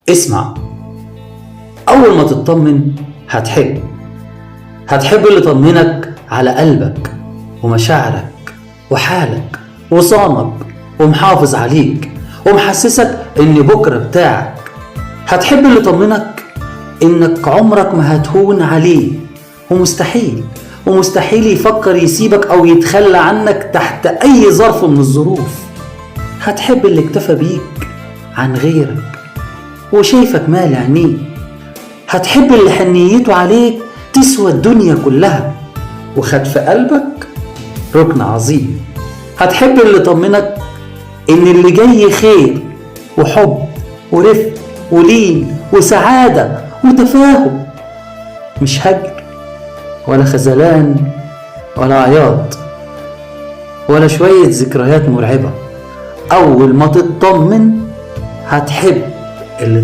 اسمع، أول ما تطمن هتحب اللي يطمنك على قلبك ومشاعرك وحالك وصانك ومحافظ عليك ومحسسك إن بكرة بتاعك. هتحب اللي يطمنك إنك عمرك ما هتهون عليه، ومستحيل يفكر يسيبك أو يتخلى عنك تحت أي ظرف من الظروف. هتحب اللي اكتفى بيك عن غيرك وشايفك مال عينيه. هتحب اللي حنيته عليك تسوى الدنيا كلها وخد في قلبك ركن عظيم. هتحب اللي طمنك ان اللي جاي خير وحب ورفق ولين وسعادة وتفاهم، مش هجر ولا خذلان ولا عياط ولا شوية ذكريات مرعبة. أول ما تطمن هتحب اللي